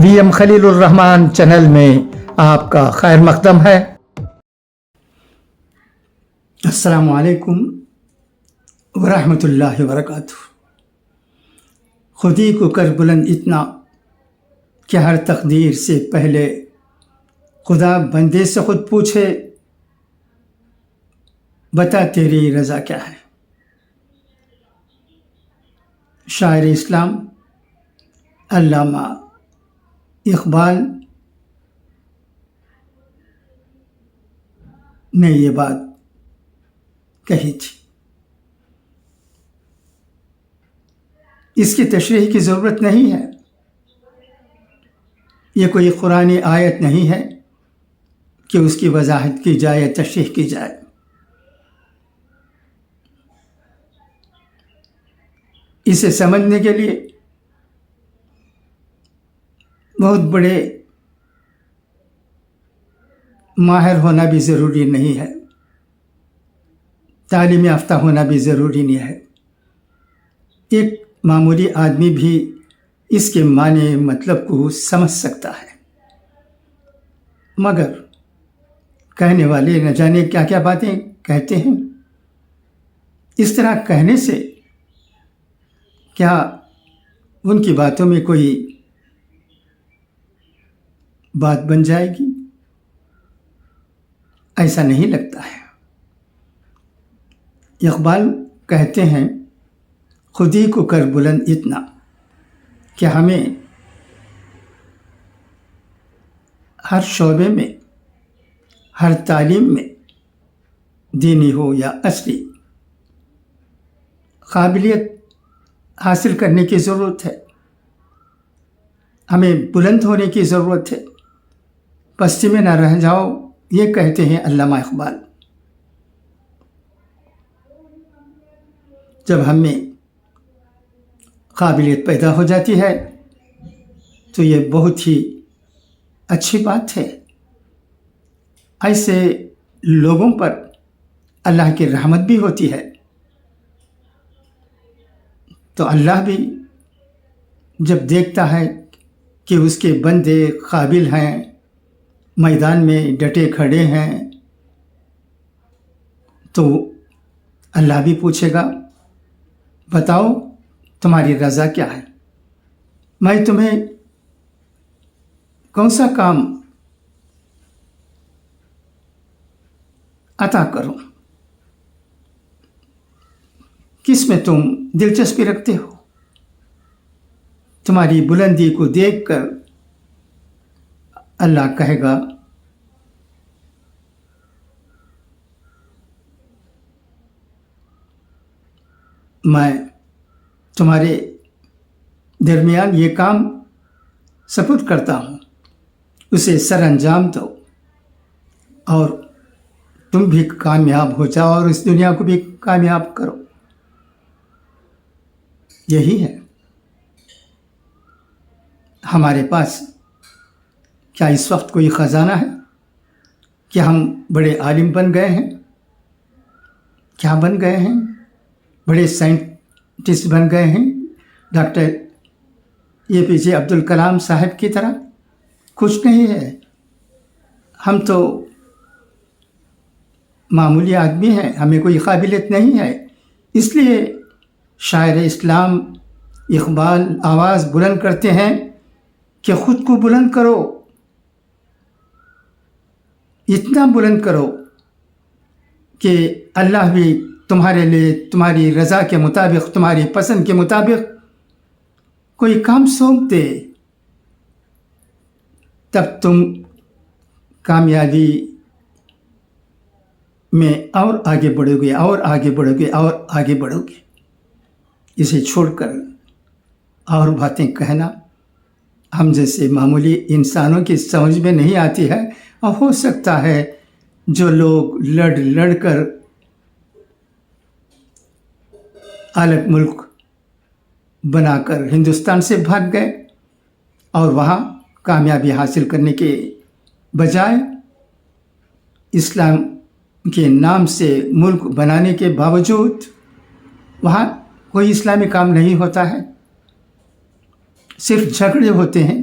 VM خلیل الرحمان channel میں آپ کا خیر مقدم ہے۔ السلام علیکم ورحمۃ اللہ وبرکاتہ۔ خودی کو کر بلند اتنا کہ ہر تقدیر سے پہلے خدا بندے سے خود پوچھے، بتا تیری رضا کیا ہے۔ شاعر اسلام علامہ اقبال نے یہ بات کہی تھی۔ اس کی تشریح کی ضرورت نہیں ہے، یہ کوئی قرآنی آیت نہیں ہے کہ اس کی وضاحت کی جائے، تشریح کی جائے۔ اسے سمجھنے کے لیے بہت بڑے ماہر ہونا بھی ضروری نہیں ہے، تعلیم یافتہ ہونا بھی ضروری نہیں ہے۔ ایک معمولی آدمی بھی اس کے معنی مطلب کو سمجھ سکتا ہے، مگر کہنے والے نہ جانے کیا کیا باتیں کہتے ہیں۔ اس طرح کہنے سے کیا ان کی باتوں میں کوئی بات بن جائے گی؟ ایسا نہیں لگتا ہے۔ اقبال کہتے ہیں، خودی کو کر بلند اتنا کہ ہمیں ہر شعبے میں، ہر تعلیم میں، دینی ہو یا عصری، قابلیت حاصل کرنے کی ضرورت ہے۔ ہمیں بلند ہونے کی ضرورت ہے، پستی میں نہ رہ جاؤ، یہ کہتے ہیں علامہ اقبال۔ جب ہم میں قابلیت پیدا ہو جاتی ہے تو یہ بہت ہی اچھی بات ہے۔ ایسے لوگوں پر اللہ کی رحمت بھی ہوتی ہے، تو اللہ بھی جب دیکھتا ہے کہ اس کے بندے قابل ہیں، میدان میں ڈٹے کھڑے ہیں، تو اللہ بھی پوچھے گا، بتاؤ تمہاری رضا کیا ہے، میں تمہیں کون سا کام عطا کروں، کس میں تم دلچسپی رکھتے ہو۔ تمہاری بلندی کو دیکھ کر اللہ کہے گا، میں تمہارے درمیان یہ کام سپرد کرتا ہوں، اسے سر انجام دو اور تم بھی کامیاب ہو جاؤ اور اس دنیا کو بھی کامیاب کرو۔ یہی ہے ہمارے پاس۔ کیا اس وقت کوئی خزانہ ہے کہ ہم بڑے عالم بن گئے ہیں؟ کیا بن گئے ہیں؟ بڑے سائنٹسٹ بن گئے ہیں، ڈاکٹر APJ عبد الکلام صاحب کی طرح؟ کچھ نہیں ہے، ہم تو معمولی آدمی ہیں، ہمیں کوئی قابلیت نہیں ہے۔ اس لیے شاعر اسلام اقبال آواز بلند کرتے ہیں کہ خود کو بلند کرو، اتنا بلند کرو کہ اللہ بھی تمہارے لیے تمہاری رضا کے مطابق، تمہاری پسند کے مطابق کوئی کام سونپ دے، تب تم کامیابی میں اور آگے بڑھو گے، اور آگے بڑھو گے، اور آگے بڑھو گے۔ اسے چھوڑ کر اور باتیں کہنا ہم جیسے معمولی انسانوں کی سمجھ میں نہیں آتی ہے، اور ہو سکتا ہے جو لوگ لڑ کر الگ ملک بنا کر ہندوستان سے بھاگ گئے اور وہاں کامیابی حاصل کرنے کے بجائے اسلام کے نام سے ملک بنانے کے باوجود وہاں کوئی اسلامی کام نہیں ہوتا ہے، صرف جھگڑے ہوتے ہیں،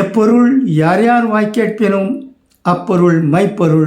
எப்பொருள் யார் யார் வாய் கேட்பினும் அப்பொருள் மைப்பொருள்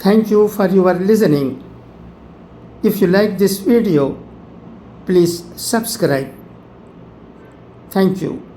Thank you for your listening. If you like this video, please subscribe. Thank you.